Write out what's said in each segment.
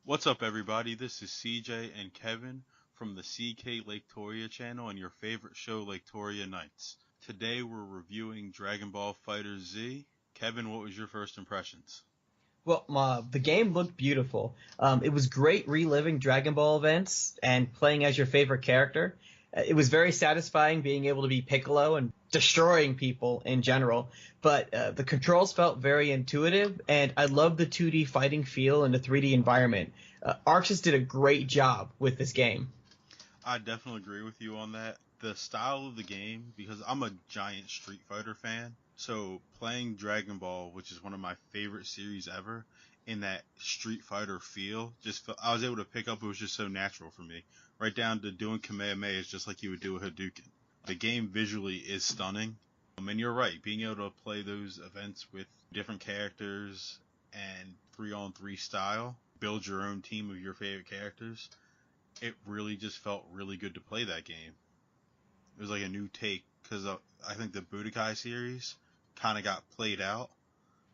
What's up, everybody? This is CJ and Kevin from the CK Laketoria channel and your favorite show, Laketoria Nights. Today we're reviewing Dragonball FighterZ. Kevin, what was your first impressions? Well, the game looked beautiful. It was great reliving Dragon Ball events and playing as your favorite character. It was very satisfying being able to be Piccolo and destroying people in general. But the controls felt very intuitive, and I loved the 2D fighting feel and the 3D environment. Arxis did a great job with this game. I definitely agree with you on that. The style of the game, because I'm a giant Street Fighter fan, so playing Dragon Ball, which is one of my favorite series ever, in that Street Fighter feel, I was able to pick up. It was just so natural for me, right down to doing Kamehameha is just like you would do a Hadouken. The game visually is stunning, and you're right, being able to play those events with different characters and 3-on-3 style, build your own team of your favorite characters. It really just felt really good to play that game. It was like a new take because I think the Budokai series kind of got played out,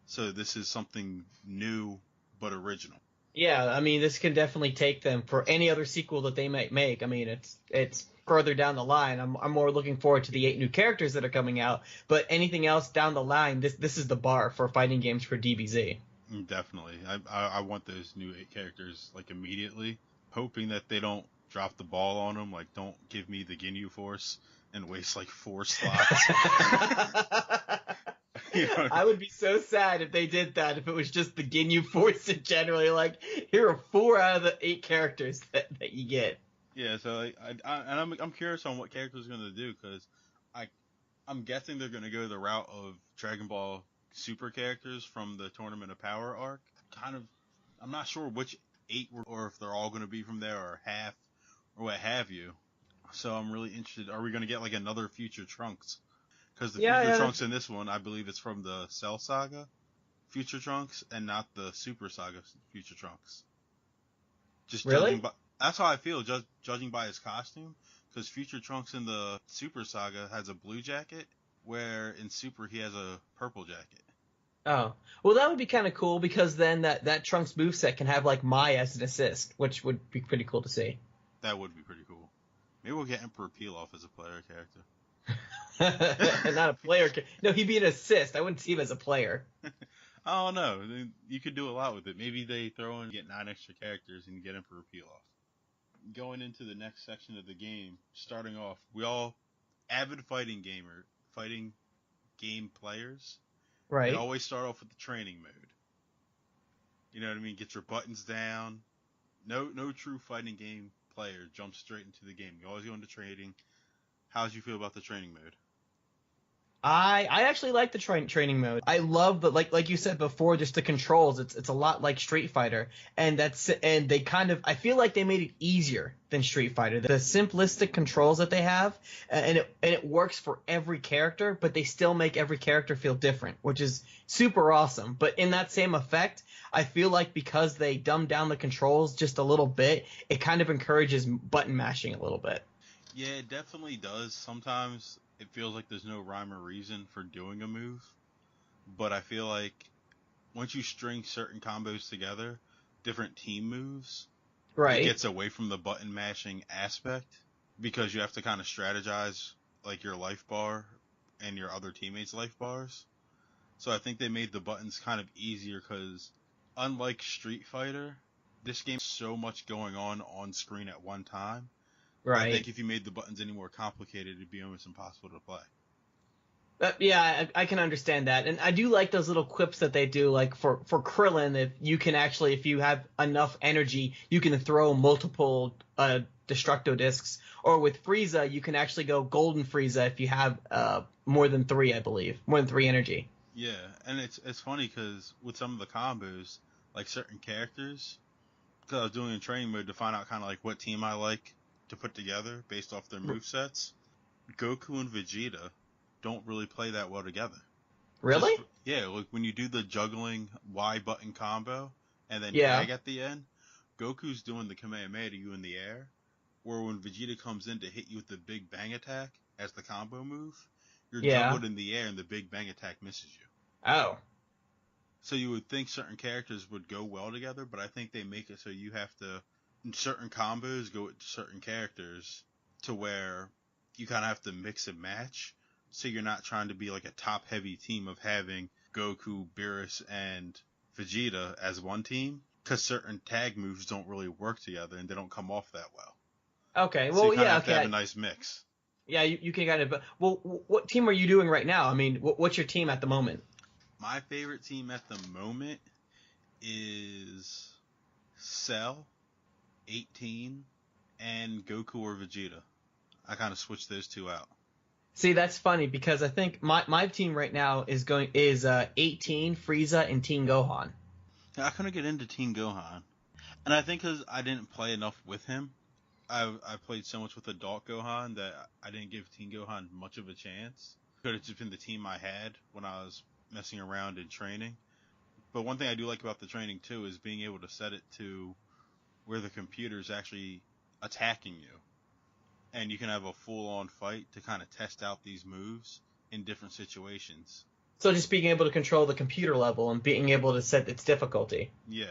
so this is something new but original. Yeah, I mean, this can definitely take them for any other sequel that they might make. I mean, it's further down the line. I'm more looking forward to the 8 new characters that are coming out. But anything else down the line, this is the bar for fighting games for DBZ. Definitely, I want those new 8 characters like immediately, hoping that they don't drop the ball on them. Like, don't give me the Ginyu Force and waste like 4 slots. You know, I would be so sad if they did that, if it was just the Ginyu Force in general. You're like, here are 4 out of the 8 characters that you get. yeah. So like, I'm curious on what characters are gonna do because I I'm guessing they're gonna go the route of Dragon Ball Super characters from the Tournament of Power arc. Kind of, I'm not sure which 8 or if they're all gonna be from there or half or what have you. So I'm really interested. Are we gonna get like another Future Trunks? Because the Yeah, Future yeah. Trunks in this one, I believe it's from the Cell Saga Future Trunks and not the Super Saga Future Trunks. Just judging Really? by that's how I feel, judging by his costume. Because Future Trunks in the Super Saga has a blue jacket, where in Super he has a purple jacket. Oh. Well, that would be kind of cool because then that Trunks moveset can have like Mai as an assist, which would be pretty cool to see. That would be pretty cool. Maybe we'll get Emperor Pilaf as a player And not a character. player. No, he'd be an assist. I wouldn't see him as a player. I don't know. You could do a lot with it. Maybe they throw in get 9 extra characters and get Emperor Pilaf. Going into the next section of the game, starting off, we all avid fighting game players. They Right. always start off with the training mode. You know what I mean? Get your buttons down. No true fighting game player jumps straight into the game. You always go into training. How did you feel about the training mode? I actually like the training mode. I love the like you said before, just the controls. It's a lot like Street Fighter, and they kind of I feel like they made it easier than Street Fighter. The simplistic controls that they have, and it works for every character, but they still make every character feel different, which is super awesome. But in that same effect, I feel like because they dumbed down the controls just a little bit, it kind of encourages button mashing a little bit. Yeah, it definitely does. Sometimes it feels like there's no rhyme or reason for doing a move, but I feel like once you string certain combos together, different team moves, it Right. gets away from the button mashing aspect because you have to kind of strategize like your life bar and your other teammates' life bars. So I think they made the buttons kind of easier because unlike Street Fighter, this game has so much going on screen at one time. I think Right. if you made the buttons any more complicated, it'd be almost impossible to play. Yeah, I can understand that, and I do like those little quips that they do. Like for Krillin, if you can actually, if you have enough energy, you can throw multiple Destructo discs. Or with Frieza, you can actually go Golden Frieza if you have more than 3, I believe, more than 3 energy. Yeah, and it's funny because with some of the combos, like certain characters, because I was doing a training mode to find out kind of like what team I like to put together based off their move sets. Goku and Vegeta don't really play that well together. Really? Yeah, like when you do the juggling Y button combo and then Yeah. tag at the end, Goku's doing the Kamehameha to you in the air, or when Vegeta comes in to hit you with the Big Bang attack as the combo move, you're Yeah. juggled in the air and the Big Bang attack misses you. Oh. So you would think certain characters would go well together, but I think they make it so you have to, in certain combos, go with certain characters to where you kind of have to mix and match. So you're not trying to be like a top-heavy team of having Goku, Beerus, and Vegeta as one team, because certain tag moves don't really work together and they don't come off that well. Okay, So you well, kind of yeah, have to have a okay. nice mix. Yeah, you can kind of. Well, what team are you doing right now? I mean, what's your team at the moment? My favorite team at the moment is Cell, 18, and Goku or Vegeta. I kind of switched those two out. See, that's funny because I think my team right now is 18 Frieza and Teen Gohan. Yeah, I couldn't get into Teen Gohan, and I think because I didn't play enough with him. I played so much with Adult Gohan that I didn't give Teen Gohan much of a chance. Could have just been the team I had when I was messing around and training. But one thing I do like about the training too is being able to set it to where the computer's actually attacking you. And you can have a full-on fight to kind of test out these moves in different situations. So just being able to control the computer level and being able to set its difficulty. Yeah.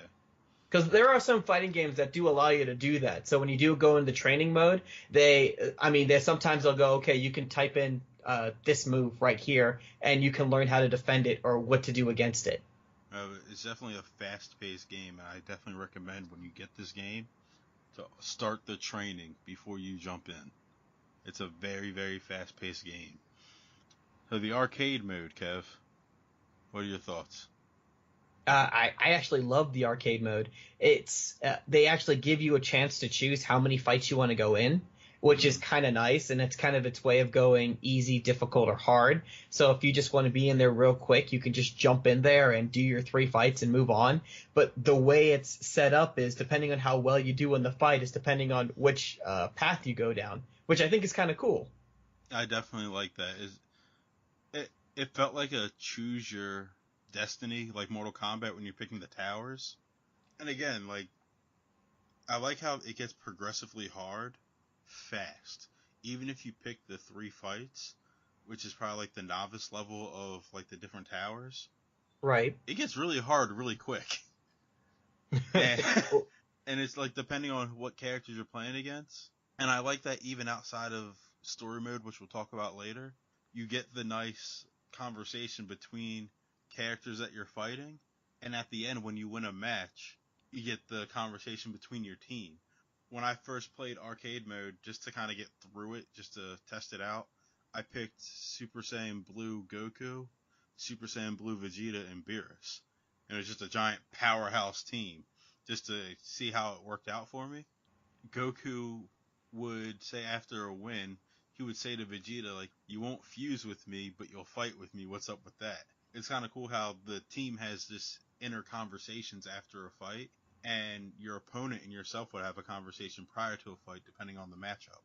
Because there are some fighting games that do allow you to do that. So when you do go into training mode, they sometimes they'll go, okay, you can type in this move right here, and you can learn how to defend it or what to do against it. It's definitely a fast-paced game, and I definitely recommend when you get this game to start the training before you jump in. It's a very, very fast-paced game. So the arcade mode, Kev, what are your thoughts? I actually love the arcade mode. It's they actually give you a chance to choose how many fights you want to go in, which is kind of nice, and it's kind of its way of going easy, difficult, or hard. So if you just want to be in there real quick, you can just jump in there and do your 3 fights and move on. But the way it's set up is depending on how well you do in the fight is depending on which path you go down, which I think is kind of cool. I definitely like that. It felt like a choose your destiny, like Mortal Kombat when you're picking the towers. And again, like I like how it gets progressively hard, fast. Even if you pick the 3 fights, which is probably like the novice level of like the different towers, Right. it gets really hard really quick. And, and it's like depending on what characters you're playing against. And I like that even outside of story mode, which we'll talk about later, you get the nice conversation between characters that you're fighting. And at the end, when you win a match, you get the conversation between your team. When I first played arcade mode, just to kind of get through it, just to test it out, I picked Super Saiyan Blue Goku, Super Saiyan Blue Vegeta, and Beerus. And it was just a giant powerhouse team, just to see how it worked out for me. Goku would say after a win, he would say to Vegeta, like, you won't fuse with me, but you'll fight with me. What's up with that? It's kind of cool how the team has this inner conversations after a fight, and your opponent and yourself would have a conversation prior to a fight, depending on the matchup,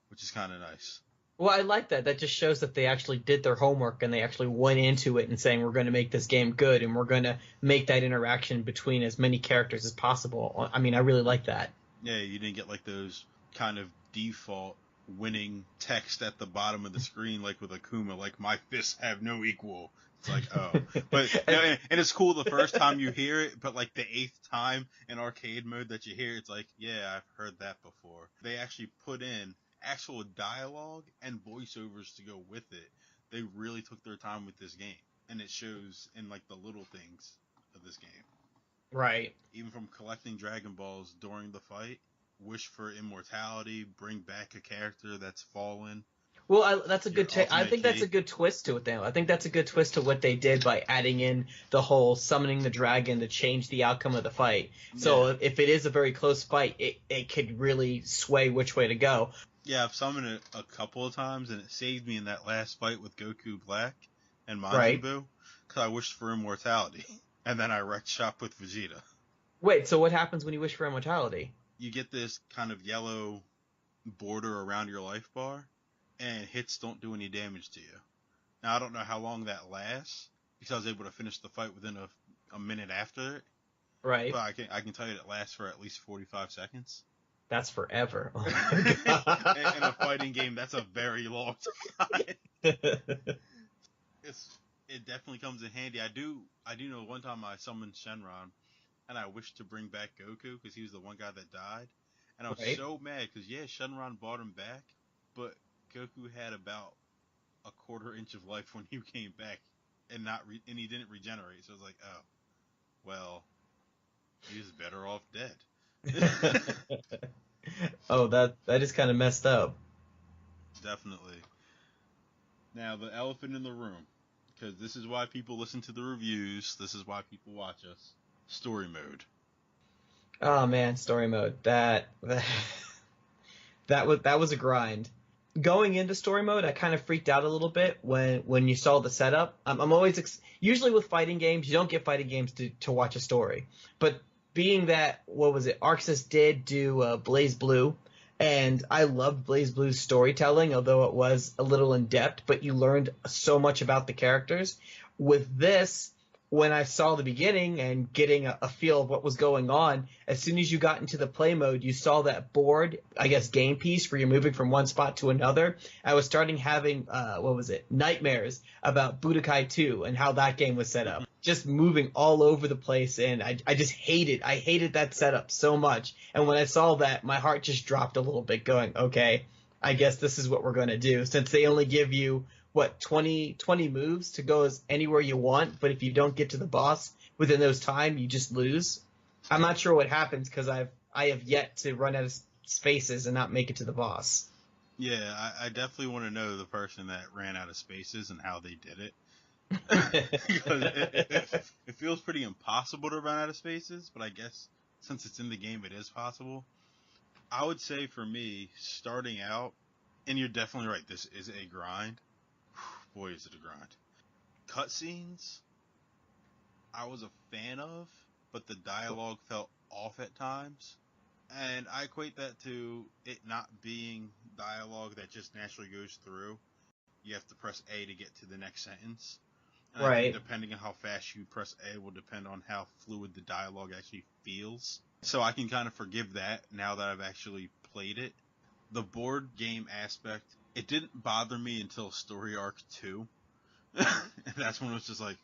which is kind of nice. Well, I like that. That just shows that they actually did their homework and they actually went into it and saying we're going to make this game good and we're going to make that interaction between as many characters as possible. I mean, I really like that. Yeah, you didn't get like those kind of default winning text at the bottom of the screen, like with Akuma, like my fists have no equal. It's like, oh, but you know, and it's cool the first time you hear it, but like the 8th time in arcade mode that you hear, it's like, yeah, I've heard that before. They actually put in actual dialogue and voiceovers to go with it. They really took their time with this game, and it shows in like the little things of this game. Right. Even from collecting Dragon Balls during the fight, wish for immortality, bring back a character that's fallen. Well, that's a Your good. I ultimate think that's key. a good twist to it. Though I think that's a good twist to what they did by adding in the whole summoning the dragon to change the outcome of the fight. So Yeah. if it is a very close fight, it could really sway which way to go. Yeah, I've summoned it a couple of times, and it saved me in that last fight with Goku Black and Majin Right. Buu, because I wished for immortality. And then I wrecked shop with Vegeta. Wait. So what happens when you wish for immortality? You get this kind of yellow border around your life bar, and hits don't do any damage to you. Now, I don't know how long that lasts, because I was able to finish the fight within a minute after it, Right. but I can tell you it lasts for at least 45 seconds. That's forever. Oh In my God. a fighting game, that's a very long time. It's it definitely comes in handy. I do know one time I summoned Shenron, and I wished to bring back Goku because he was the one guy that died, and I was Right? so mad because yeah, Shenron brought him back, but Goku had about a quarter inch of life when he came back, and he didn't regenerate. So I was like, oh, well, he was better off dead. Oh, that is kind of messed up. Definitely. Now the elephant in the room, because this is why people listen to the reviews. This is why people watch us. Story mode. Oh man, story mode. That was a grind. Going into story mode, I kind of freaked out a little bit when you saw the setup. I'm always usually with fighting games, you don't get fighting games to watch a story, but being that what was it, Arxis did do Blaze Blue, and I loved Blaze Blue's storytelling, although it was a little in depth, but you learned so much about the characters. With this, when I saw the beginning and getting a feel of what was going on, as soon as you got into the play mode, you saw that board, I guess, game piece where you're moving from one spot to another. I was starting having, what was it, nightmares about Budokai 2 and how that game was set up. Just moving all over the place, and I just I hated that setup so much. And when I saw that, my heart just dropped a little bit going, okay, I guess this is what we're going to do. Since they only give you what 20 moves to go as anywhere you want, but if you don't get to the boss within those time, you just lose. I'm not sure what happens because I have yet to run out of spaces and not make it to the boss. Yeah, I definitely want to know the person that ran out of spaces and how they did it. Because it feels pretty impossible to run out of spaces, but I guess since it's in the game, it is possible. I would say for me, starting out, and you're definitely right, this is a grind. Boy, is it a grind. Cutscenes, I was a fan of, but the dialogue felt off at times. And I equate that to it not being dialogue that just naturally goes through. You have to press A to get to the next sentence. And I think Right. depending on how fast you press A will depend on how fluid the dialogue actually feels. So I can kind of forgive that now that I've actually played it. The board game aspect, it didn't bother me until Story Arc 2. And that's when it was just like,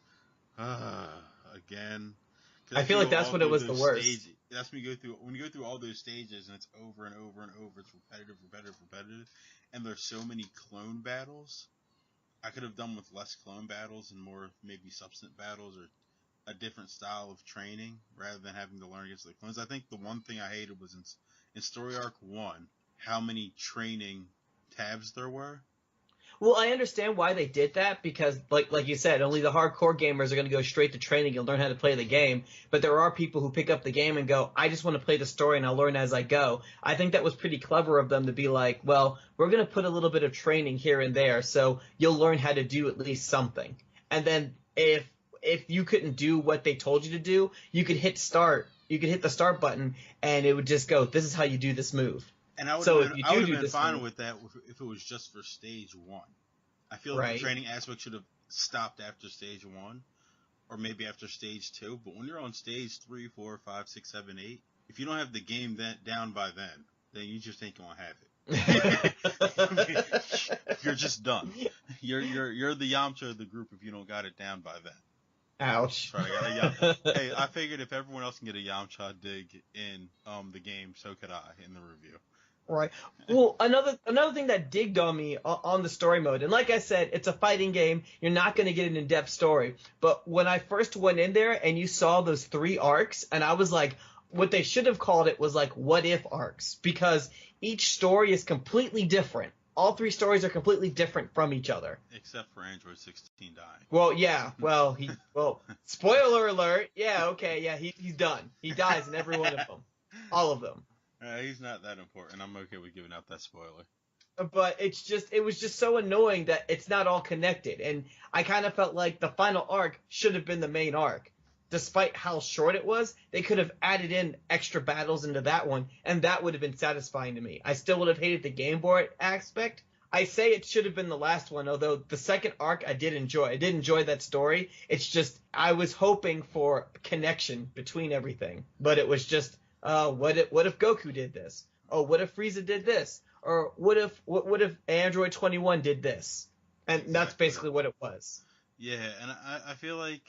again. Because I after feel you like go that's all when it through was the those worst. stages, that's when you go through all those stages and it's over and over and over, it's repetitive, repetitive, repetitive, and there's so many clone battles. I could have done with less clone battles and more maybe substance battles or a different style of training rather than having to learn against the clones. I think the one thing I hated was in Story Arc 1, how many training tabs there were. Well, I understand why they did that because, like you said, only the hardcore gamers are going to go straight to training and learn how to play the game. But there are people who pick up the game and go, I just want to play the story and I'll learn as I go. I think that was pretty clever of them to be like, well, we're going to put a little bit of training here and there, so you'll learn how to do at least something. And then if you couldn't do what they told you to do, you could hit start. You could hit the start button and it would just go, this is how you do this move. And I would have So been if you I would have do been this fine move, with that if it was just for stage 1. I feel like the right? training aspect should have stopped after stage 1 or maybe after stage 2, but when you're on stage 3, 4, 5, 6, 7, 8, if you don't have the game down by then you just ain't gonna have it. You're just done. You're the Yamcha of the group if you don't got it down by then. Ouch. That's right, I got a Hey, I figured if everyone else can get a Yamcha dig in the game, so could I in the review. Right. Well, another thing that digged on me on the story mode, and like I said, it's a fighting game. You're not going to get an in-depth story. But when I first went in there and you saw those 3 arcs, and I was like, what they should have called it was like what if arcs, because each story is completely different. All 3 stories are completely different from each other. Except for Android 16 dying. Well, yeah. Spoiler alert. Yeah. Okay. Yeah. He's done. He dies in every one of them. All of them. He's not that important. I'm okay with giving out that spoiler. But it was just so annoying that it's not all connected. And I kind of felt like the final arc should have been the main arc. Despite how short it was, they could have added in extra battles into that one, and that would have been satisfying to me. I still would have hated the Game Boy aspect. I say it should have been the last one, although the second arc I did enjoy. I did enjoy that story. It's just, I was hoping for connection between everything. But it was just, what if Goku did this? Oh, what if Frieza did this? Or what if Android 21 did this? And that's Exactly. basically what it was. Yeah, and I feel like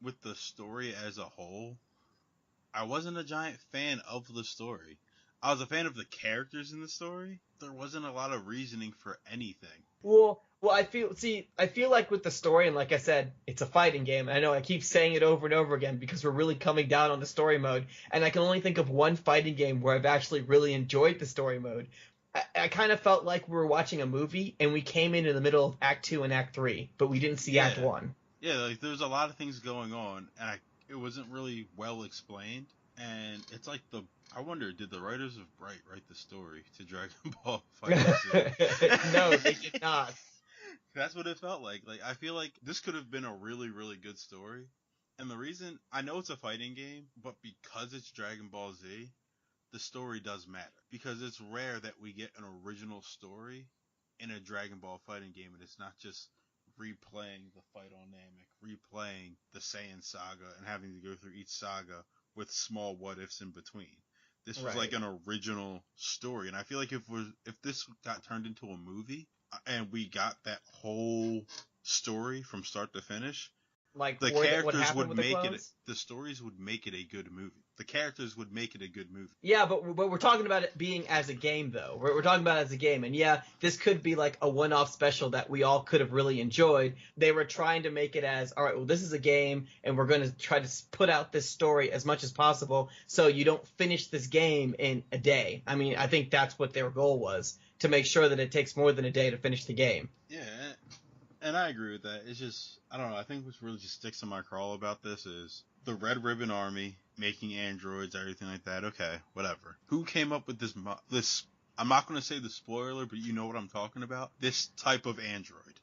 with the story as a whole, I wasn't a giant fan of the story. I was a fan of the characters in the story. There wasn't a lot of reasoning for anything. Well, I feel like with the story, and like I said, it's a fighting game. And I know I keep saying it over and over again because we're really coming down on the story mode. And I can only think of one fighting game where I've actually really enjoyed the story mode. I kind of felt like we were watching a movie and we came in the middle of Act Two and Act Three, but we didn't see Act Yeah, One. yeah, like there's a lot of things going on, and it wasn't really well explained. And it's like I wonder, did the writers of Bright write the story to Dragon Ball No, they FighterZ? did not. That's what it felt like. Like I feel like this could have been a really, really good story. And the reason I know it's a fighting game, but because it's Dragon Ball Z, the story does matter. Because it's rare that we get an original story in a Dragon Ball fighting game, and it's not just replaying the fight on Namek, replaying the Saiyan saga, and having to go through each saga with small what ifs in between. This was like Right. an original story, and I feel like if this got turned into a movie and we got that whole story from start to finish, Like the what characters happened would with the make it. clones? The stories would make it a good movie. The characters would make it a good movie. Yeah, but we're talking about it being as a game, though. We're talking about it as a game, and yeah, this could be like a one-off special that we all could have really enjoyed. They were trying to make it as, all right, well, this is a game, and we're going to try to put out this story as much as possible, so you don't finish this game in a day. I mean, I think that's what their goal was, to make sure that it takes more than a day to finish the game. Yeah, and I agree with that. It's just I don't know. I think what really just sticks in my craw about this is the Red Ribbon Army making androids, everything like that. Okay, whatever. Who came up with this? I'm not going to say the spoiler, but you know what I'm talking about. This type of android.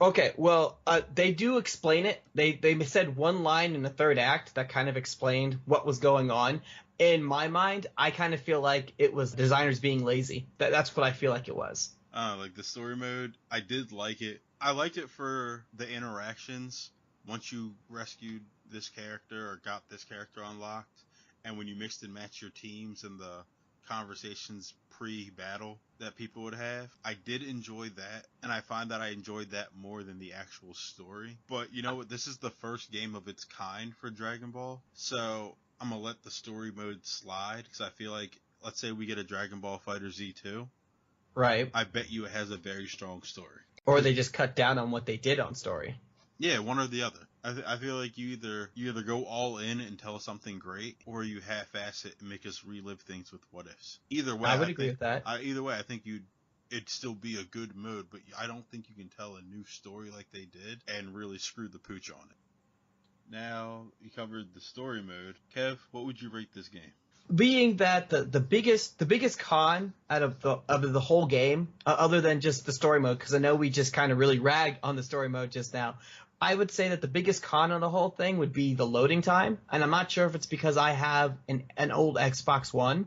Okay, well, they do explain it. They said one line in the third act that kind of explained what was going on. In my mind, I kind of feel like it was designers being lazy. That's what I feel like it was. Like the story mode, I did like it. I liked it for the interactions once you rescued this character or got this character unlocked, and when you mixed and matched your teams and the conversations pre-battle that people would have. I did enjoy that, and I find that I enjoyed that more than the actual story. But you know what? This is the first game of its kind for Dragon Ball, so I'm gonna let the story mode slide because I feel like, let's say we get a Dragon Ball Fighter Z2, Right. I bet you it has a very strong story. Or Cause they just cut down on what they did on story. yeah, one or the other. I feel like you either go all in and tell us something great, or you half-ass it and make us relive things with what ifs. Either way, I would agree with that. I think it'd still be a good mode, but I don't think you can tell a new story like they did and really screw the pooch on it. Now you covered the story mode. Kev, what would you rate this game? Being that the biggest con out of the whole game, other than just the story mode, because I know we just kind of really ragged on the story mode just now. I would say that the biggest con on the whole thing would be the loading time, and I'm not sure if it's because I have an old Xbox One,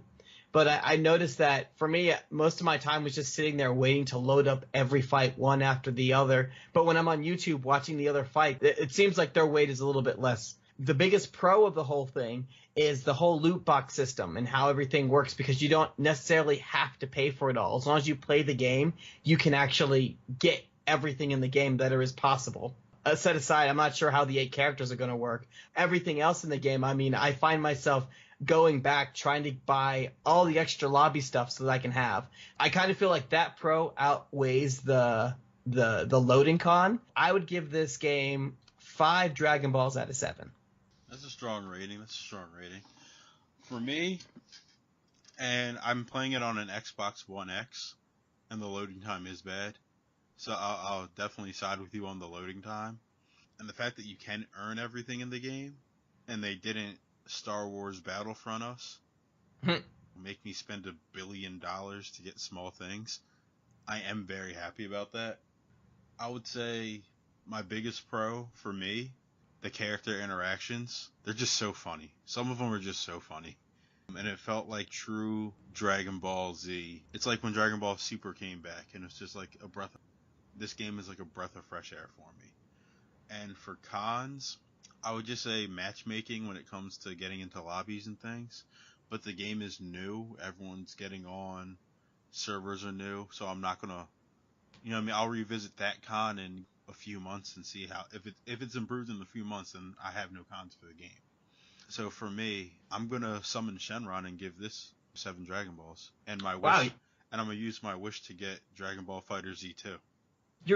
but I noticed that for me, most of my time was just sitting there waiting to load up every fight one after the other. But when I'm on YouTube watching the other fight, it seems like their wait is a little bit less. The biggest pro of the whole thing is the whole loot box system and how everything works, because you don't necessarily have to pay for it all. As long as you play the game, you can actually get everything in the game that is possible. Set aside, I'm not sure how the 8 characters are going to work. Everything else in the game, I mean, I find myself going back trying to buy all the extra lobby stuff so that I can have. I kind of feel like that pro outweighs the loading con. I would give this game 5 Dragon Balls out of 7. That's a strong rating. For me, and I'm playing it on an Xbox One X, and the loading time is bad. So I'll definitely side with you on the loading time. And the fact that you can earn everything in the game, and they didn't Star Wars Battlefront us, make me spend $1 billion to get small things. I am very happy about that. I would say my biggest pro for me, the character interactions. They're just so funny. Some of them are just so funny. And it felt like true Dragon Ball Z. It's like when Dragon Ball Super came back, and it's just like this game is like a breath of fresh air for me. And for cons, I would just say matchmaking when it comes to getting into lobbies and things. But the game is new. Everyone's getting on. Servers are new. So I'm not going to, I'll revisit that con in a few months and see how if it's improved in a few months, then I have no cons for the game. So for me, I'm gonna summon Shenron and give this 7 Dragon Balls, and my Wow. wish, and I'm gonna use my wish to get Dragon Ball FighterZ 2.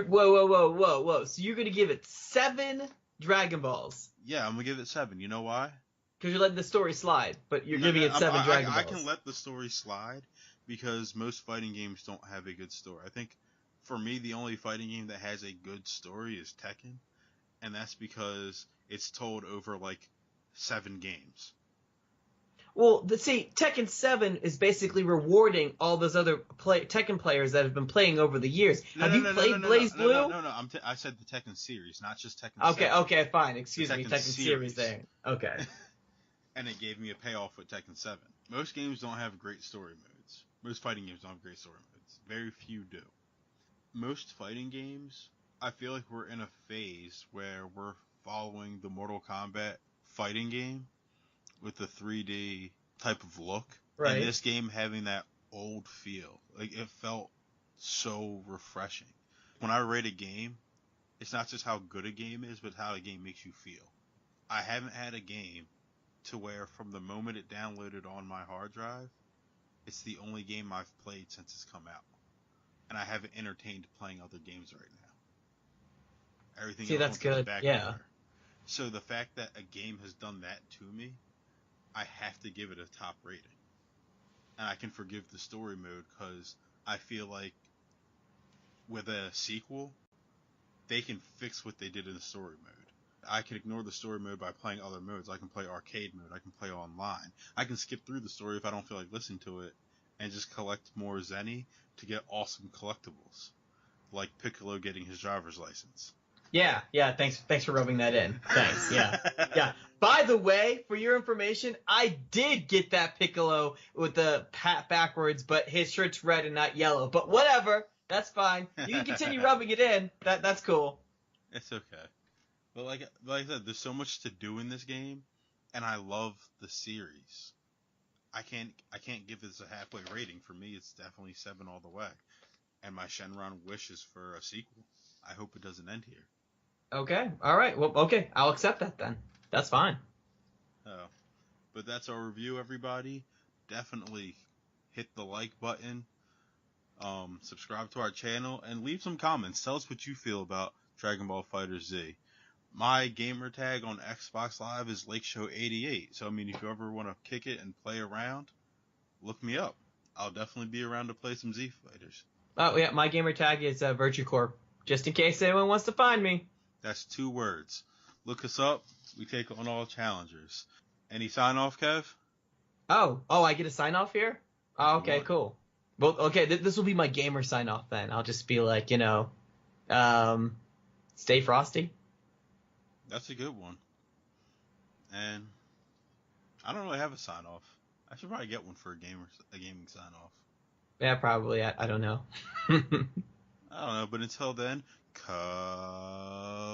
Whoa. So you're gonna give it 7 Dragon Balls? Yeah, I'm gonna give it 7. You know why? Because you're letting the story slide, but you're giving it 7 Dragon Balls. I can let the story slide because most fighting games don't have a good story. I think for me, the only fighting game that has a good story is Tekken, and that's because it's told over like 7 games. Well, see, Tekken 7 is basically rewarding all those other Tekken players that have been playing over the years. Have you played Blaze Blue? No. I said the Tekken series, not just Tekken 7. Okay, fine. Excuse me, Tekken series there. Okay. And it gave me a payoff with Tekken 7. Most games don't have great story modes. Most fighting games don't have great story modes. Very few do. Most fighting games, I feel like we're in a phase where we're following the Mortal Kombat fighting game with the 3D type of look. Right. And this game having that old feel. Like, it felt so refreshing. When I rate a game, it's not just how good a game is, but how a game makes you feel. I haven't had a game to where from the moment it downloaded on my hard drive, it's the only game I've played since it's come out. And I haven't entertained playing other games right now. Everything else that's good. back Yeah. there. So the fact that a game has done that to me, I have to give it a top rating. And I can forgive the story mode because I feel like with a sequel, they can fix what they did in the story mode. I can ignore the story mode by playing other modes. I can play arcade mode. I can play online. I can skip through the story if I don't feel like listening to it and just collect more Zenny to get awesome collectibles, like Piccolo getting his driver's license. Yeah. Thanks for rubbing that in. Thanks. Yeah. By the way, for your information, I did get that Piccolo with the hat backwards, but his shirt's red and not yellow. But whatever, that's fine. You can continue rubbing it in. That's cool. It's okay. But like I said, there's so much to do in this game, and I love the series. I can't give this a halfway rating. For me, it's definitely 7 all the way. And my Shenron wish is for a sequel. I hope it doesn't end here. Okay. All right. Well, okay. I'll accept that then. That's fine. Oh, but that's our review, everybody. Definitely hit the like button, subscribe to our channel, and leave some comments. Tell us what you feel about Dragon Ball FighterZ. My gamer tag on Xbox Live is Lakeshow88. So, I mean, if you ever want to kick it and play around, look me up. I'll definitely be around to play some Z Fighters. Oh, yeah. My gamer tag is Virtue Corp, just in case anyone wants to find me. That's 2 words. Look us up. We take on all challengers. Any sign off, Kev? Oh, I get a sign off here? Oh, okay, cool. Well, okay, this will be my gamer sign off then. I'll just be like, stay frosty. That's a good one. And I don't really have a sign off. I should probably get one for a gaming sign off. Yeah, probably. I don't know. I don't know, but until then, Kamehameha.